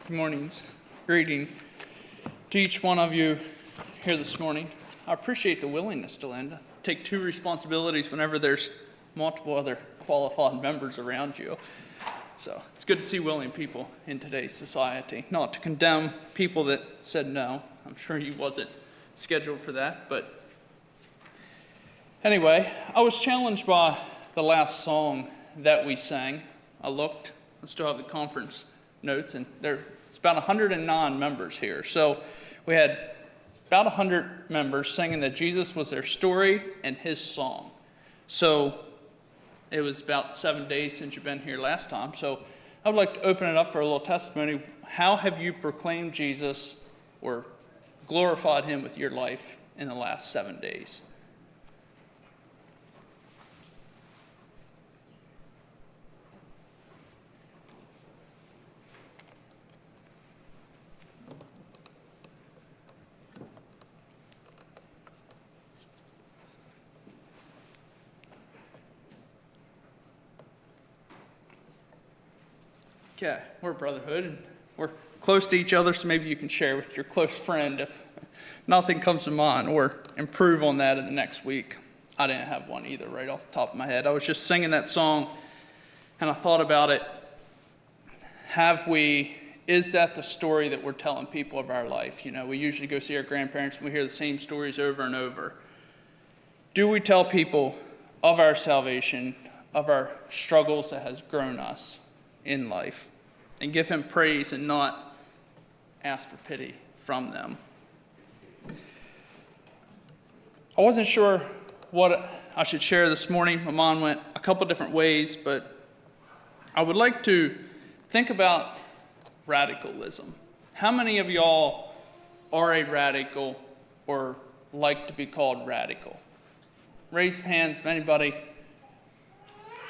Good mornings. Greeting to each one of you here this morning. I appreciate the willingness, Delinda, to take two responsibilities whenever there's multiple other qualified members around you. So it's good to see willing people in today's society, not to condemn people that said no. I'm sure you wasn't scheduled for that, but anyway, I was challenged by the last song that we sang. I still have the conference notes, and there's about 109 members here. So we had about 100 members singing that Jesus was their story and his song. So it was about 7 days since you've been here last time. So I would like to open it up for a little testimony. How have you proclaimed Jesus or glorified him with your life in the last 7 days? Okay, we're a brotherhood, and we're close to each other, so maybe you can share with your close friend if nothing comes to mind, or improve on that in the next week. I didn't have one either right off the top of my head. I was just singing that song, and I thought about it. Is that the story that we're telling people of our life? You know, we usually go see our grandparents, and we hear the same stories over and over. Do we tell people of our salvation, of our struggles that has grown us in life, and give him praise and not ask for pity from them? I wasn't sure what I should share this morning. My mind went a couple different ways, but I would like to think about radicalism. How many of y'all are a radical or like to be called radical? Raise hands if anybody.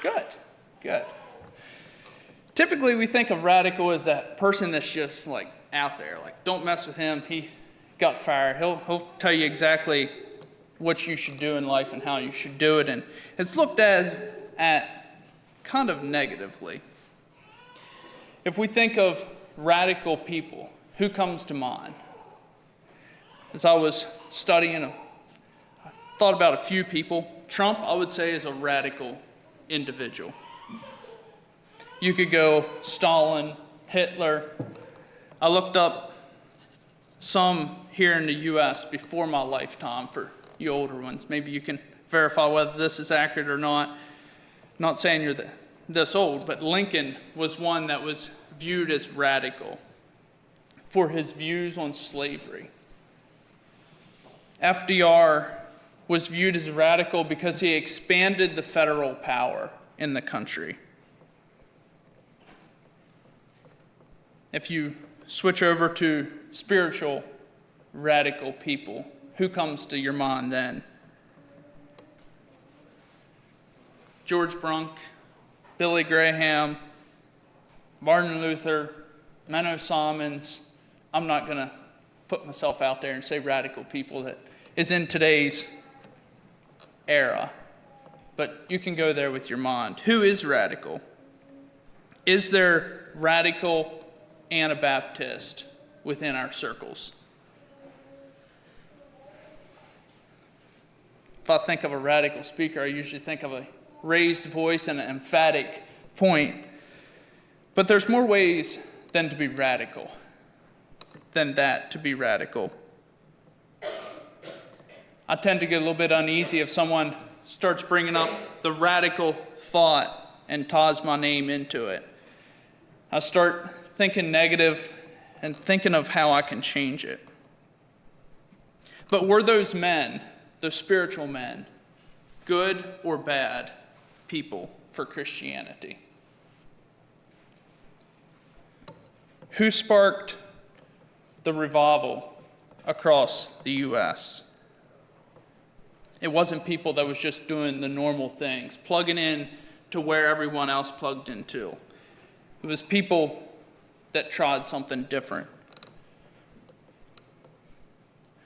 Good. Typically, we think of radical as that person that's just like out there, like don't mess with him. He got fired. He'll tell you exactly what you should do in life and how you should do it, and it's looked at kind of negatively. If we think of radical people, who comes to mind? As I was studying, I thought about a few people. Trump, I would say, is a radical individual. You could go Stalin, Hitler. I looked up some here in the U.S. before my lifetime for you older ones. Maybe you can verify whether this is accurate or not. Not saying you're this old, but Lincoln was one that was viewed as radical for his views on slavery. FDR was viewed as radical because he expanded the federal power in the country. If you switch over to spiritual radical people, who comes to your mind then? George Brunk, Billy Graham, Martin Luther, Menno Simons. I'm not going to put myself out there and say radical people that is in today's era, but you can go there with your mind. Who is radical? Is there radical Anabaptist within our circles? If I think of a radical speaker, I usually think of a raised voice and an emphatic point. But there's more ways than to be radical, to be radical. I tend to get a little bit uneasy if someone starts bringing up the radical thought and ties my name into it. I start thinking negative and thinking of how I can change it. But were those men, those spiritual men, good or bad people for Christianity? Who sparked the revival across the U.S.? It wasn't people that was just doing the normal things, plugging in to where everyone else plugged into. It was people that tried something different.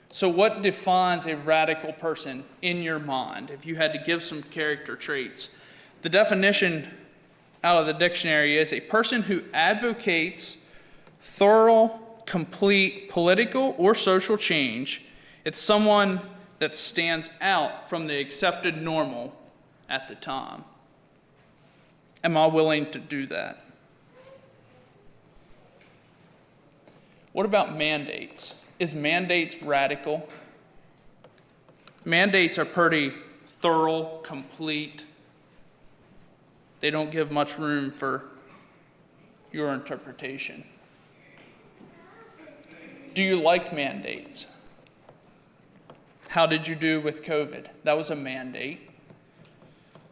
So what defines a radical person in your mind? If you had to give some character traits, the definition out of the dictionary is a person who advocates thorough, complete political or social change. It's someone that stands out from the accepted normal at the time. Am I willing to do that? What about mandates? Is mandates radical? Mandates are pretty thorough, complete. They don't give much room for your interpretation. Do you like mandates? How did you do with COVID? That was a mandate.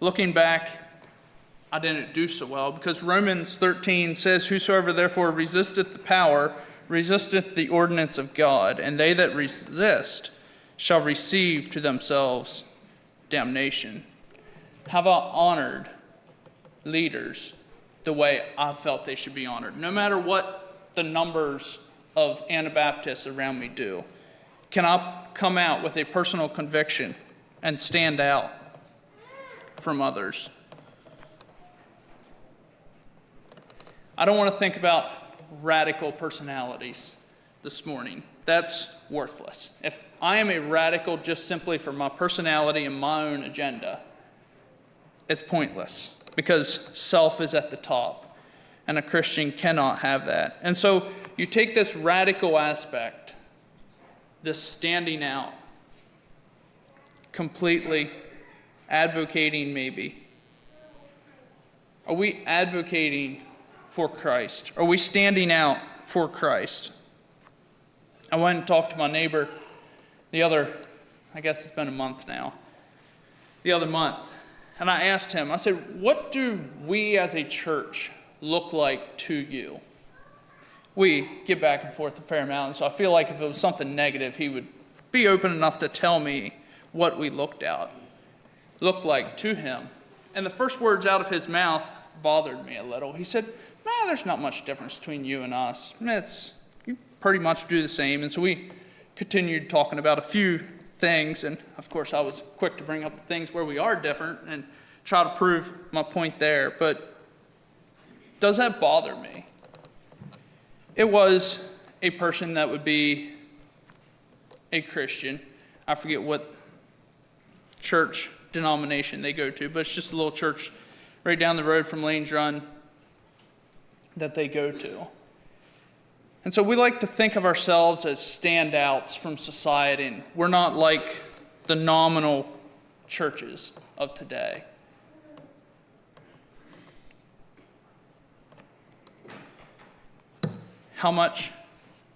Looking back, I didn't do so well because Romans 13 says, "Whosoever therefore resisteth the power, resisteth the ordinance of God, and they that resist shall receive to themselves damnation." Have I honored leaders the way I felt they should be honored, no matter what the numbers of Anabaptists around me do? Can I come out with a personal conviction and stand out from others? I don't want to think about radical personalities this morning. That's worthless. If I am a radical just simply for my personality and my own agenda, it's pointless because self is at the top, and a Christian cannot have that. And so you take this radical aspect, this standing out, completely advocating maybe. Are we advocating for Christ? Are we standing out for Christ? I went and talked to my neighbor I guess it's been a month now, the other month. And I asked him, I said, what do we as a church look like to you? We get back and forth a fair amount, and so I feel like if it was something negative, he would be open enough to tell me what we looked like to him. And the first words out of his mouth bothered me a little. He said, "Man, there's not much difference between you and us. You pretty much do the same." And so we continued talking about a few things, and of course I was quick to bring up the things where we are different and try to prove my point there. But does that bother me? It was a person that would be a Christian. I forget what church denomination they go to, but it's just a little church right down the road from Lane's Run that they go to. And so we like to think of ourselves as standouts from society, and we're not like the nominal churches of today. How much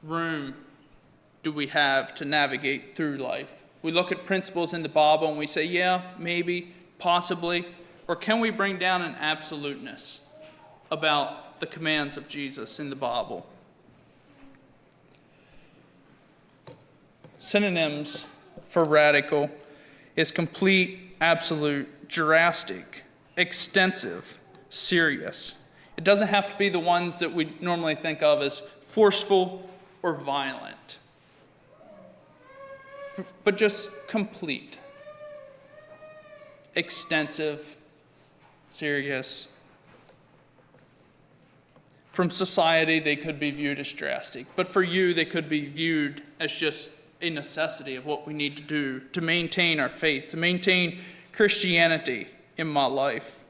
room do we have to navigate through life? We look at principles in the Bible and we say, yeah, maybe, possibly, or can we bring down an absoluteness about the commands of Jesus in the Bible? Synonyms for radical is complete, absolute, drastic, extensive, serious. It doesn't have to be the ones that we normally think of as forceful or violent, but just complete, extensive, serious. From society, they could be viewed as drastic, but for you, they could be viewed as just a necessity of what we need to do to maintain our faith, to maintain Christianity in my life.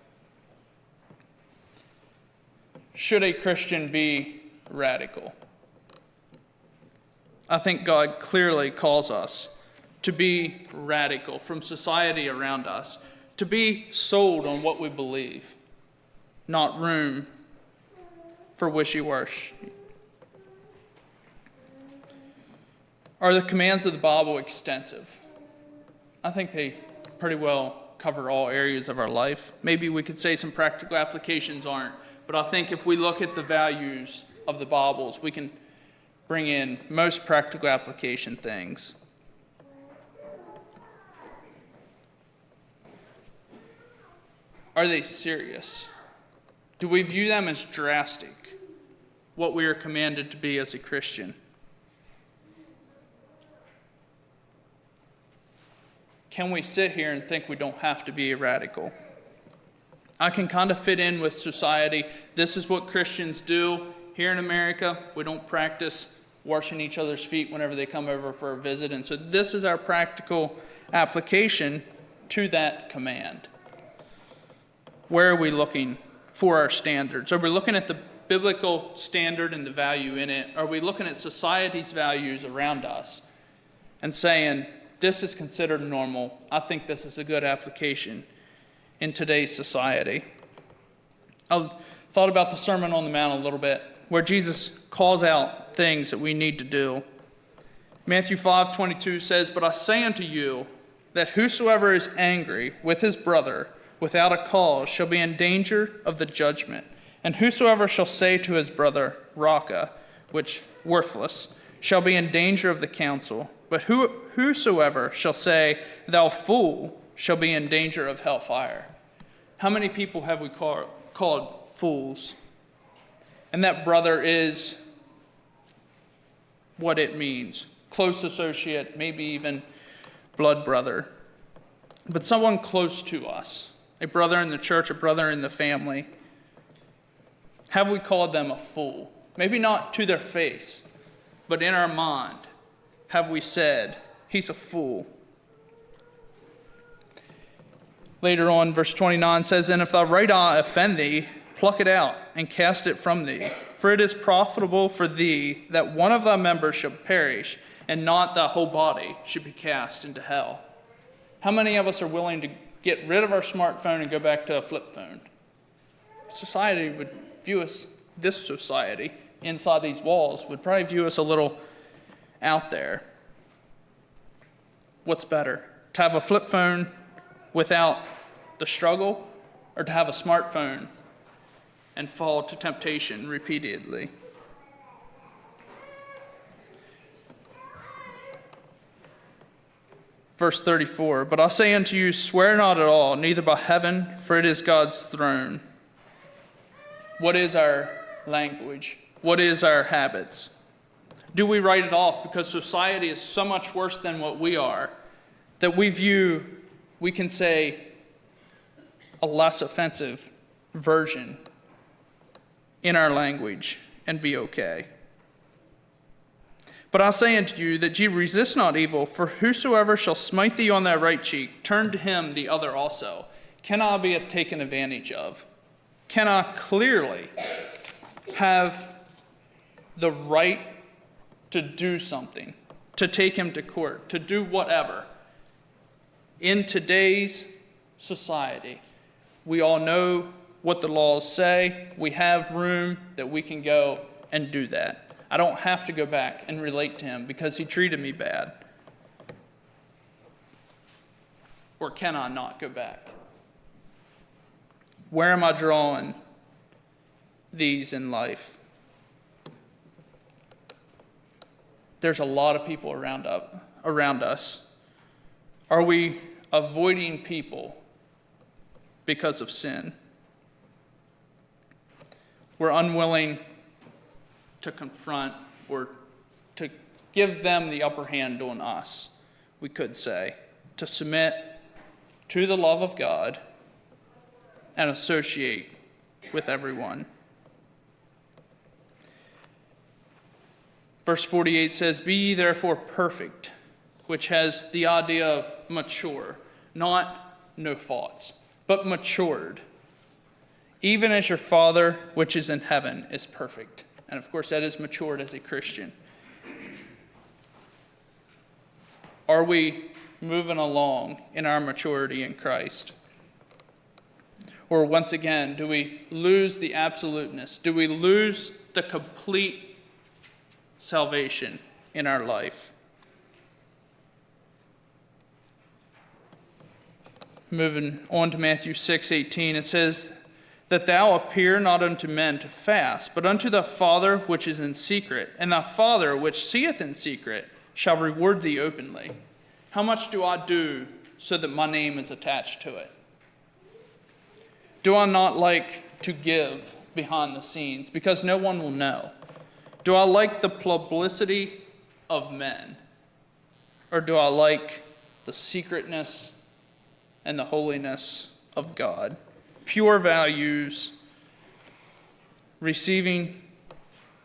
Should a Christian be radical? I think God clearly calls us to be radical from society around us, to be sold on what we believe, not room for wishy-washy. Are the commands of the Bible extensive? I think they pretty well cover all areas of our life. Maybe we could say some practical applications aren't, but I think if we look at the values of the Bibles, we can bring in most practical application things. Are they serious? Do we view them as drastic, what we are commanded to be as a Christian? Can we sit here and think we don't have to be a radical? I can kind of fit in with society. This is what Christians do. here in America, we don't practice washing each other's feet whenever they come over for a visit. And so this is our practical application to that command. Where are we looking for our standards? Are we looking at the biblical standard and the value in it? Are we looking at society's values around us and saying, this is considered normal. I think this is a good application in today's society. I thought about the Sermon on the Mount a little bit, where Jesus calls out things that we need to do. Matthew 5:22 says, "But I say unto you, that whosoever is angry with his brother without a cause shall be in danger of the judgment. And whosoever shall say to his brother, Raca, which worthless, shall be in danger of the council. But whosoever shall say, Thou fool, shall be in danger of hellfire." How many people have we called fools? And that brother is what it means. Close associate, maybe even blood brother. But someone close to us. A brother in the church, a brother in the family. Have we called them a fool? Maybe not to their face, but in our mind, have we said, he's a fool? Later on, verse 29 says, "And if thy right eye offend thee, pluck it out, and cast it from thee. For it is profitable for thee that one of thy members should perish, and not thy whole body should be cast into hell." How many of us are willing to get rid of our smartphone and go back to a flip phone? Society would view us, this society, inside these walls, would probably view us a little out there. What's better? To have a flip phone without the struggle, or to have a smartphone and fall to temptation repeatedly? Verse 34, "But I say unto you, swear not at all, neither by heaven, for it is God's throne." What is our language? What is our habits? Do we write it off because society is so much worse than what we are, that we can say a less offensive version in our language and be okay? "But I say unto you that ye resist not evil, for whosoever shall smite thee on thy right cheek, turn to him the other also." Can I be taken advantage of? Can I clearly have the right to do something, to take him to court, to do whatever? In today's society, we all know what the laws say. We have room that we can go and do that. I don't have to go back and relate to him because he treated me bad. Or can I not go back? Where am I drawing these in life? There's a lot of people around us. Are we avoiding people because of sin? We're unwilling to confront or to give them the upper hand on us, we could say, to submit to the love of God and associate with everyone. Verse 48 says, "Be ye therefore perfect," which has the idea of mature, not no faults, but matured, "even as your Father which is in heaven is perfect." And of course, that is matured as a Christian. Are we moving along in our maturity in Christ? Or once again, do we lose the absoluteness? Do we lose the complete salvation in our life? Moving on to Matthew 6:18, it says, "That thou appear not unto men to fast, but unto thy Father which is in secret, and thy Father which seeth in secret shall reward thee openly." How much do I do so that my name is attached to it? Do I not like to give behind the scenes because no one will know? Do I like the publicity of men? Or do I like the secretness and the holiness of God? Pure values, receiving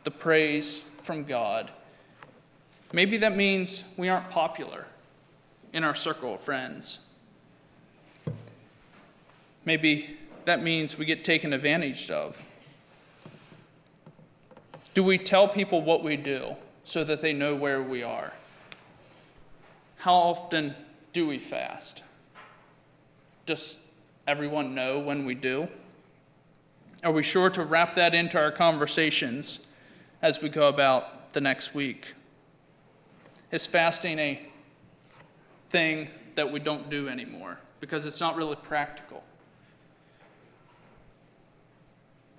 the praise from God. Maybe that means we aren't popular in our circle of friends. Maybe that means we get taken advantage of. Do we tell people what we do so that they know where we are? How often do we fast? Does everyone know when we do? Are we sure to wrap that into our conversations as we go about the next week? Is fasting a thing that we don't do anymore because it's not really practical?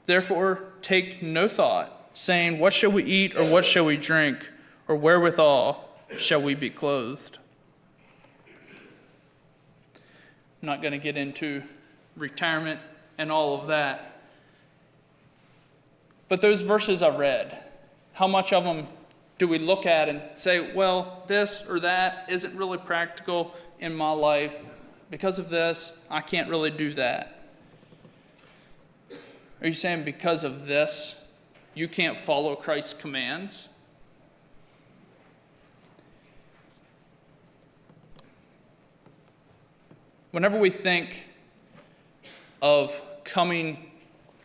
Therefore, take no thought, saying, what shall we eat, or what shall we drink, or wherewithal shall we be clothed? I'm not going to get into retirement and all of that. But those verses I read, how much of them do we look at and say, well, this or that isn't really practical in my life. Because of this, I can't really do that. Are you saying because of this, you can't follow Christ's commands? Whenever we think of coming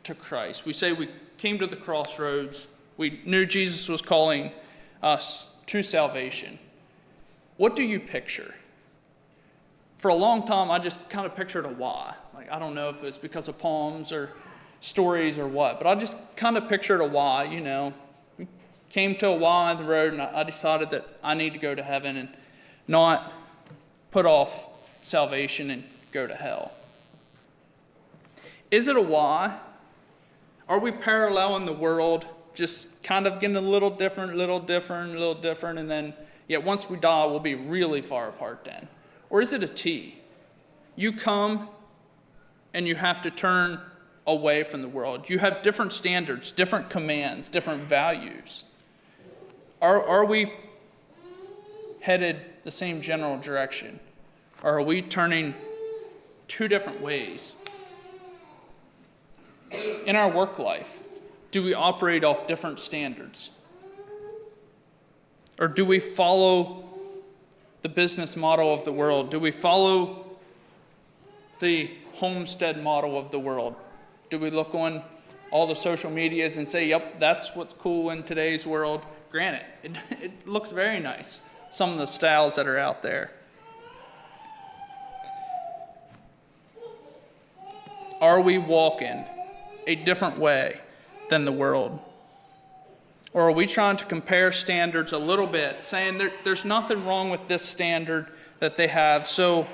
to Christ, we say we came to the crossroads, we knew Jesus was calling us to salvation. What do you picture? For a long time, I just kind of pictured a Y. Like, I don't know if it's because of poems or stories or what, but I just kind of pictured a Y, you know. We came to a Y on the road, and I decided that I need to go to heaven and not put off salvation and go to hell. Is it a Y? Are we paralleling the world, just kind of getting a little different, and then, yet once we die, we'll be really far apart then? Or is it a T? You come and you have to turn away from the world. You have different standards, different commands, different values. Are we headed the same general direction? Or are we turning two different ways? In our work life, do we operate off different standards? Or do we follow the business model of the world? Do we follow the homestead model of the world? Do we look on all the social medias and say, yep, that's what's cool in today's world? Granted, it looks very nice, some of the styles that are out there. Are we walking a different way than the world? Or are we trying to compare standards a little bit, saying there's nothing wrong with this standard that they have, so,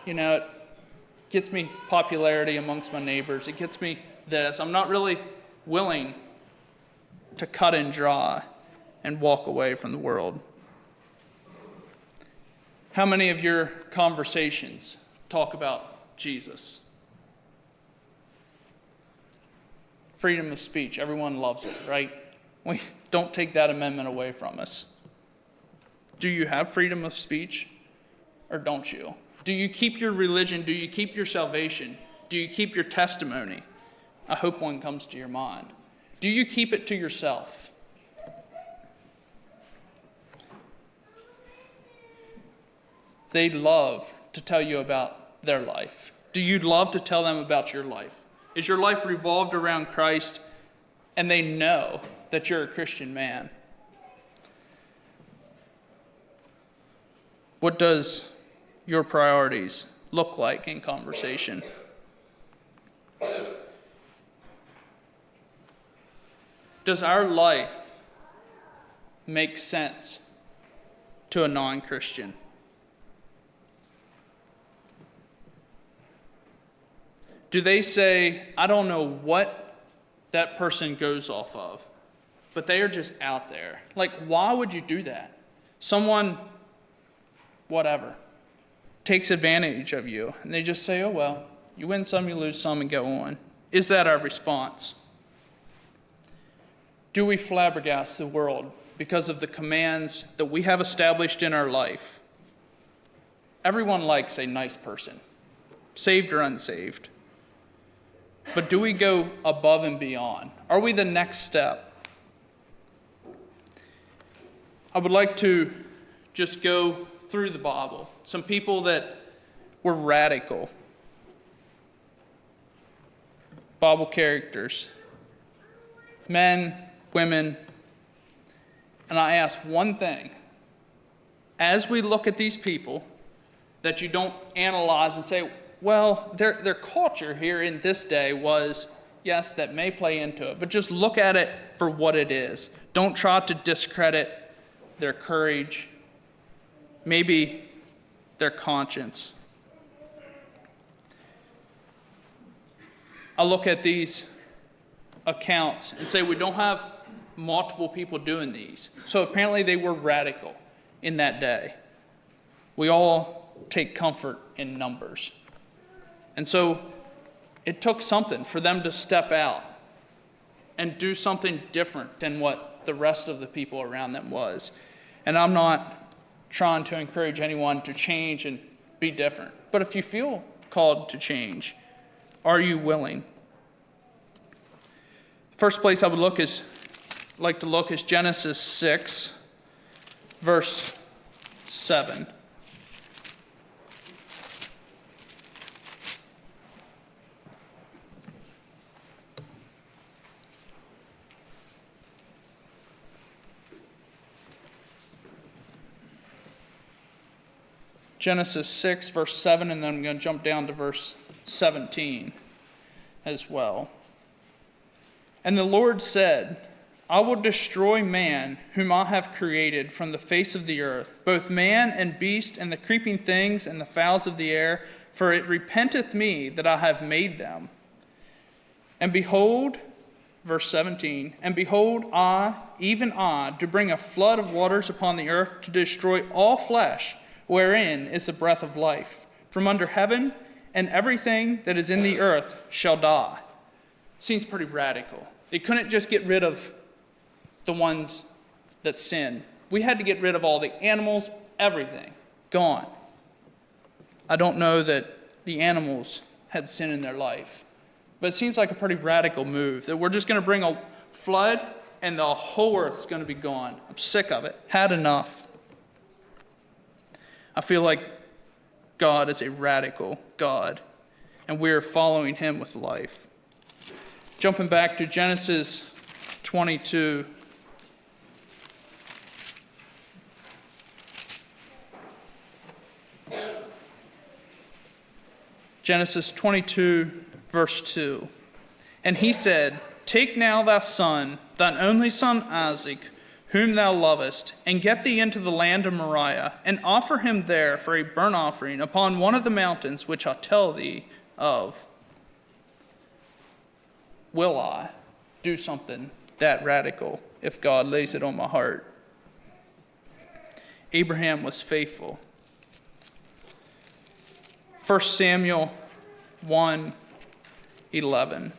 you know, it gets me popularity amongst my neighbors, it gets me this. I'm not really willing to cut and dry and walk away from the world. How many of your conversations talk about Jesus? Freedom of speech, everyone loves it, right? We don't take that amendment away from us. Do you have freedom of speech or don't you? Do you keep your religion? Do you keep your salvation? Do you keep your testimony? I hope one comes to your mind. Do you keep it to yourself? They love to tell you about their life. Do you love to tell them about your life? Is your life revolved around Christ and they know that you're a Christian man? What does your priorities look like in conversation? Does our life make sense to a non-Christian? Do they say, I don't know what that person goes off of, but they are just out there? Like, why would you do that? Someone, whatever, takes advantage of you, and they just say, oh, well, you win some, you lose some, and go on. Is that our response? Do we flabbergast the world because of the commands that we have established in our life? Everyone likes a nice person, saved or unsaved. But do we go above and beyond? Are we the next step? I would like to just go through the Bible. Some people that were radical. Bible characters. Men, women. And I ask one thing. As we look at these people, that you don't analyze and say, well, their culture here in this day was, yes, that may play into it, but just look at it for what it is. Don't try to discredit their courage, maybe their conscience. I look at these accounts and say we don't have multiple people doing these. So apparently they were radical in that day. We all take comfort in numbers. And so it took something for them to step out and do something different than what the rest of the people around them was. And I'm not trying to encourage anyone to change and be different. But if you feel called to change, are you willing? First place I would like to look is Genesis 6, verse 7. Genesis 6, verse 7, and then I'm going to jump down to verse 17 as well. And the Lord said, I will destroy man whom I have created from the face of the earth, both man and beast and the creeping things and the fowls of the air, for it repenteth me that I have made them. And behold, verse 17, and behold, I, even I, do bring a flood of waters upon the earth to destroy all flesh, wherein is the breath of life, from under heaven, and everything that is in the earth shall die. Seems pretty radical. They couldn't just get rid of the ones that sin. We had to get rid of all the animals, everything. Gone. I don't know that the animals had sin in their life, but it seems like a pretty radical move, that we're just going to bring a flood and the whole earth's going to be gone. I'm sick of it. Had enough. I feel like God is a radical God, and we're following him with life. Jumping back to Genesis 22. Genesis 22, verse 2. And he said, Take now thy son, thine only son Isaac, whom thou lovest, and get thee into the land of Moriah, and offer him there for a burnt offering upon one of the mountains which I tell thee of. Will I do something that radical if God lays it on my heart? Abraham was faithful. 1 Samuel 1:11.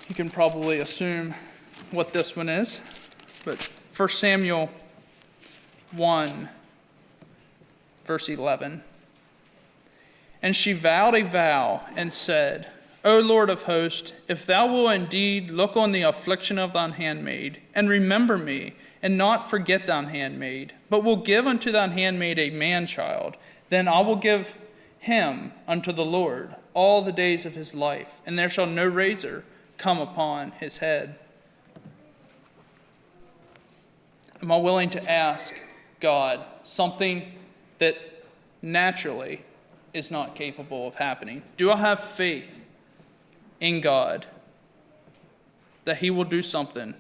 You can probably assume what this one is, but 1 Samuel 1, verse 11. And she vowed a vow and said, O Lord of hosts, if thou wilt indeed look on the affliction of thine handmaid, and remember me, and not forget thine handmaid, but will give unto thine handmaid a man-child, then I will give him unto the Lord all the days of his life, and there shall no razor come upon his head. Am I willing to ask God something that naturally is not capable of happening? Do I have faith in God that he will do something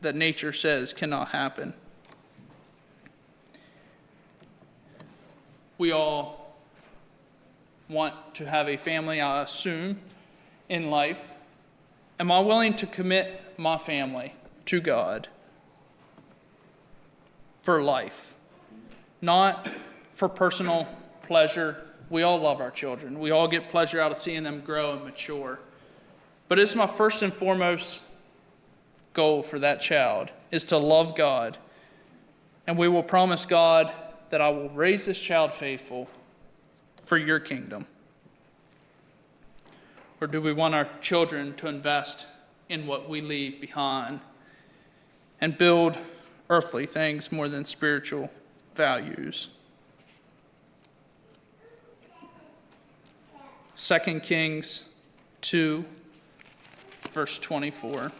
that nature says cannot happen? We all want to have a family, I assume, in life. Am I willing to commit my family to God for life? Not for personal pleasure. We all love our children. We all get pleasure out of seeing them grow and mature. But it's my first and foremost goal for that child is to love God. And we will promise God that I will raise this child faithful for your kingdom? Or do we want our children to invest in what we leave behind and build earthly things more than spiritual values? 2 Kings 2, verse 24.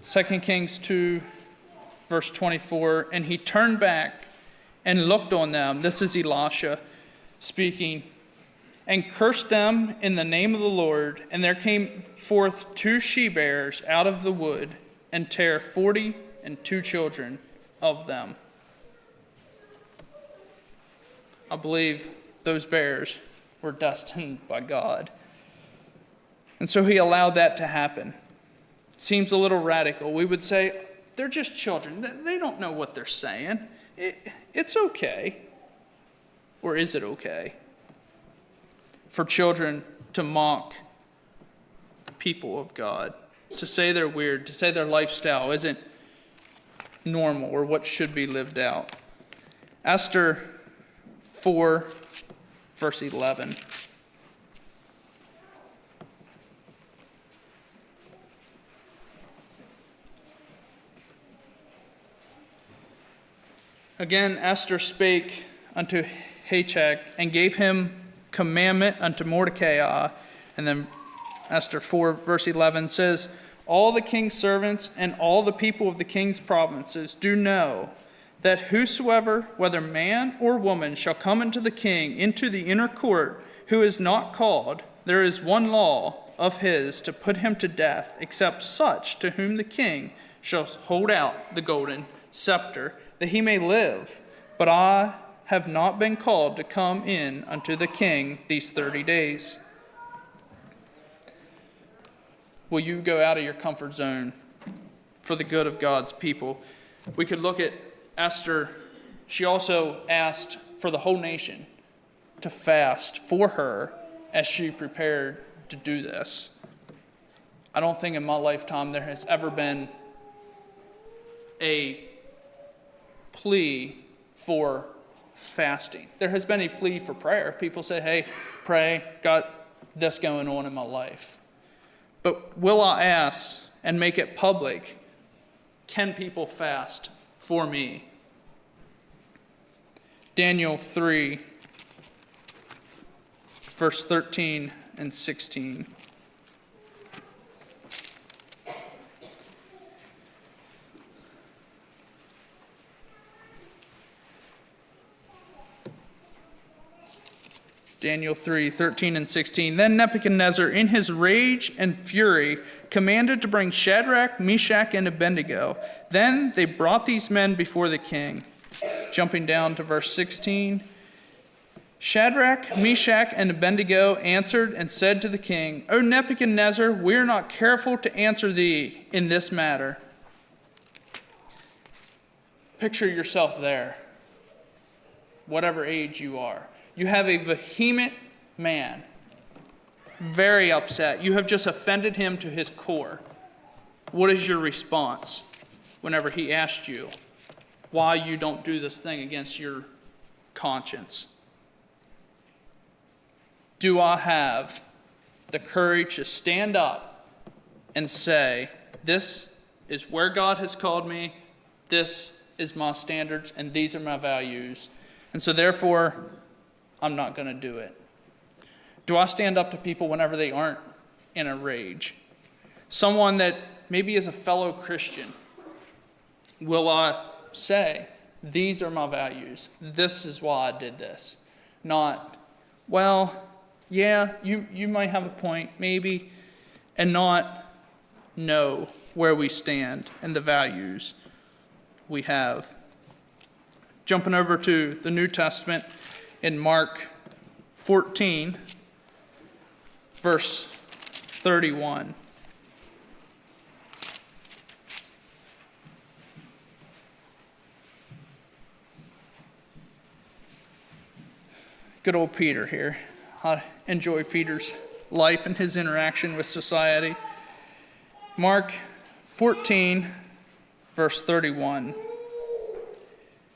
Second Kings 2, verse 24, and he turned back and looked on them. This is Elisha speaking. And cursed them in the name of the Lord. And there came forth 2 she-bears out of the wood, and tare 42 children of them. I believe those bears were destined by God. And so he allowed that to happen. Seems a little radical. We would say, they're just children. They don't know what they're saying. It's okay. Or is it okay for children to mock the people of God, to say they're weird, to say their lifestyle isn't normal or what should be lived out? Esther 4, verse 11. Again, Esther spake unto Hathach, and gave him commandment unto Mordecai. And then Esther 4, verse 11 says, all the king's servants and all the people of the king's provinces do know that whosoever, whether man or woman, shall come into the king, into the inner court, who is not called, there is one law of his to put him to death, except such to whom the king shall hold out the golden scepter, that he may live. But I have not been called to come in unto the king these 30 days. Will you go out of your comfort zone for the good of God's people? We could look at Esther. She also asked for the whole nation to fast for her as she prepared to do this. I don't think in my lifetime there has ever been a plea for fasting. There has been a plea for prayer. People say, hey, pray, got this going on in my life. But will I ask and make it public, can people fast for me? Daniel 3, verse 13 and 16. Daniel 3, 13 and 16. Then Nebuchadnezzar, in his rage and fury, commanded to bring Shadrach, Meshach, and Abednego. Then they brought these men before the king. Jumping down to verse 16. Shadrach, Meshach, and Abednego answered and said to the king, O Nebuchadnezzar, we are not careful to answer thee in this matter. Picture yourself there, whatever age you are. You have a vehement man, very upset. You have just offended him to his core. What is your response whenever he asked you why you don't do this thing against your conscience? Do I have the courage to stand up and say, this is where God has called me, this is my standards, and these are my values, and so therefore, I'm not going to do it? Do I stand up to people whenever they aren't in a rage? Someone that maybe is a fellow Christian, will I say, these are my values, this is why I did this? Not, well, yeah, you might have a point, maybe, and not know where we stand and the values we have. Jumping over to the New Testament, in Mark 14, verse 31. Good old Peter here. I enjoy Peter's life and his interaction with society. Mark 14, verse 31.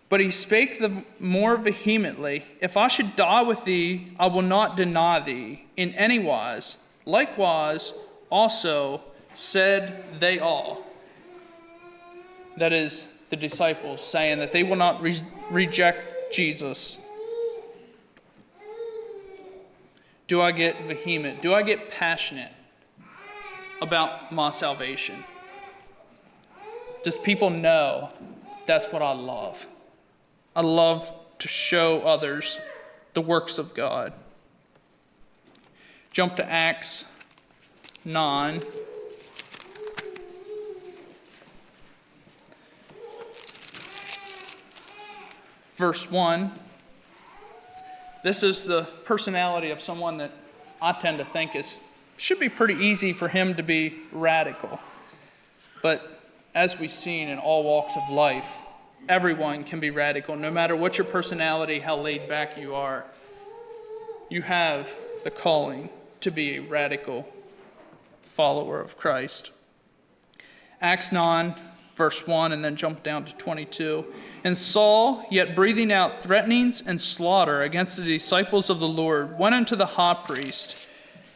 But he spake the more vehemently, If I should die with thee, I will not deny thee in any wise. Likewise also said they all. That is, the disciples saying that they will not reject Jesus. Do I get vehement? Do I get passionate about my salvation? Does people know that's what I love? I love to show others the works of God. Jump to Acts 9. Verse 1. This is the personality of someone that I tend to think should be pretty easy for him to be radical. But as we've seen in all walks of life, everyone can be radical. No matter what your personality, how laid back you are, you have the calling to be a radical follower of Christ. Acts 9, verse 1, and then jump down to 22. And Saul, yet breathing out threatenings and slaughter against the disciples of the Lord, went unto the high priest.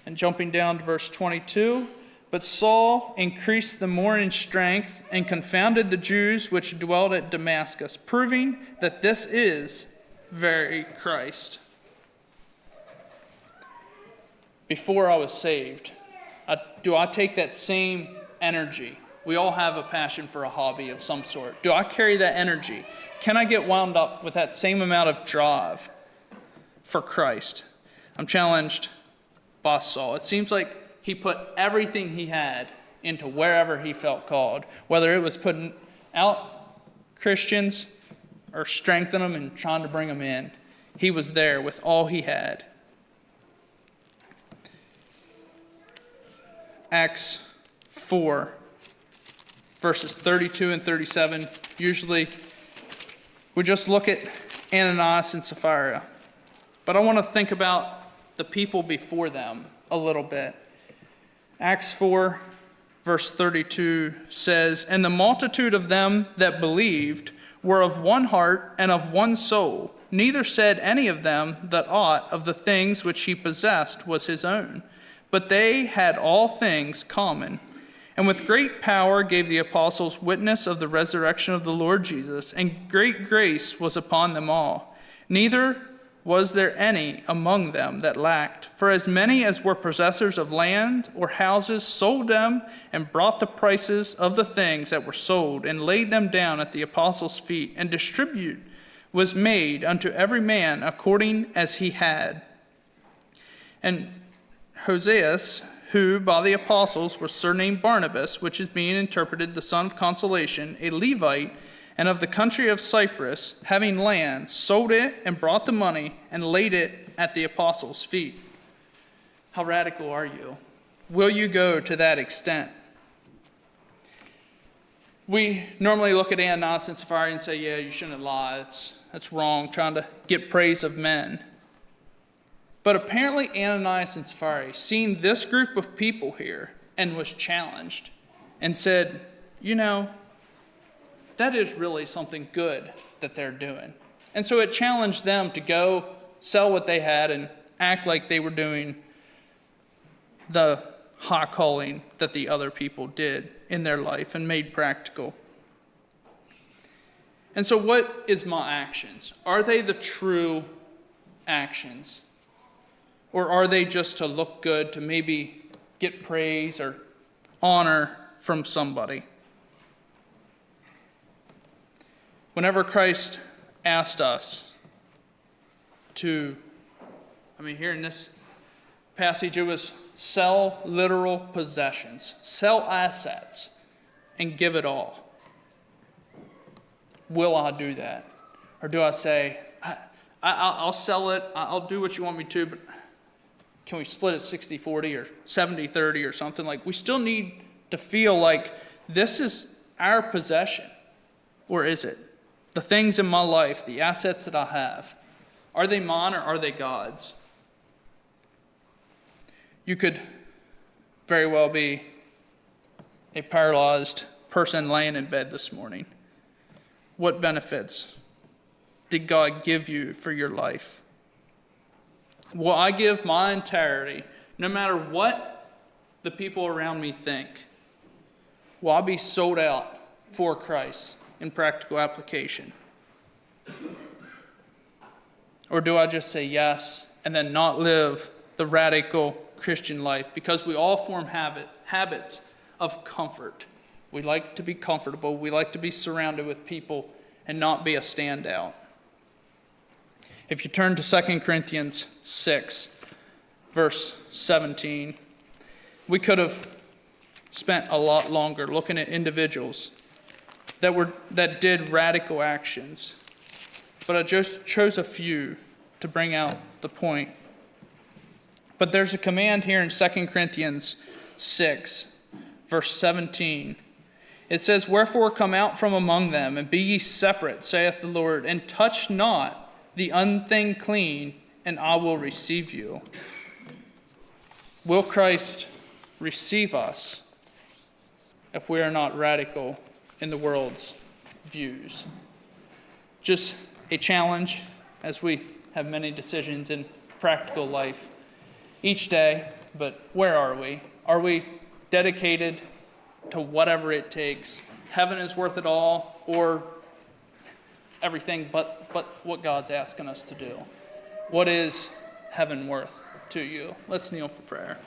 And jumping down to verse 22, but Saul increased the more in strength and confounded the Jews which dwelt at Damascus, proving that this is very Christ. Before I was saved, do I take that same energy? We all have a passion for a hobby of some sort. Do I carry that energy? Can I get wound up with that same amount of drive for Christ? I'm challenged by Saul. It seems like he put everything he had into wherever he felt called, whether it was putting out Christians or strengthening them and trying to bring them in. He was there with all he had. Acts 4, verses 32 and 37. Usually we just look at Ananias and Sapphira. But I want to think about the people before them a little bit. Acts 4, verse 32 says, And the multitude of them that believed were of one heart and of one soul. Neither said any of them that aught of the things which he possessed was his own, but they had all things common. And with great power gave the apostles witness of the resurrection of the Lord Jesus, and great grace was upon them all. Neither was there any among them that lacked. For as many as were possessors of land or houses sold them, and brought the prices of the things that were sold, and laid them down at the apostles' feet, and distribute was made unto every man according as he had. And Hoseas, who by the apostles was surnamed Barnabas, which is being interpreted the son of consolation, a Levite, and of the country of Cyprus, having land, sold it and brought the money and laid it at the apostles' feet. How radical are you? Will you go to that extent? We normally look at Ananias and Sapphira and say, yeah, you shouldn't lie. That's wrong, trying to get praise of men. But apparently Ananias and Sapphira seen this group of people here and was challenged and said, you know, that is really something good that they're doing. And so it challenged them to go sell what they had and act like they were doing the high calling that the other people did in their life and made practical. And so what is my actions? Are they the true actions? Or are they just to look good, to maybe get praise or honor from somebody? Whenever Christ asked us to, here in this passage, it was sell literal possessions, sell assets, and give it all. Will I do that? Or do I say, I'll sell it, I'll do what you want me to, but can we split it 60-40 or 70-30 or something? Like, we still need to feel like this is our possession. Or is it? The things in my life, the assets that I have, are they mine or are they God's? You could very well be a paralyzed person laying in bed this morning. What benefits did God give you for your life? Will I give my entirety, no matter what the people around me think? Will I be sold out for Christ in practical application? Or do I just say yes and then not live the radical Christian life? Because we all form habits of comfort. We like to be comfortable. We like to be surrounded with people and not be a standout. If you turn to 2 Corinthians 6, verse 17, we could have spent a lot longer looking at individuals that did radical actions. But I just chose a few to bring out the point. But there's a command here in 2 Corinthians 6, verse 17. It says, "Wherefore come out from among them, and be ye separate, saith the Lord, and touch not the unclean clean, and I will receive you." Will Christ receive us if we are not radical in the world's views? Just a challenge as we have many decisions in practical life each day, but where are we? Are we dedicated to whatever it takes? Heaven is worth it all, or everything but what God's asking us to do? What is heaven worth to you? Let's kneel for prayer.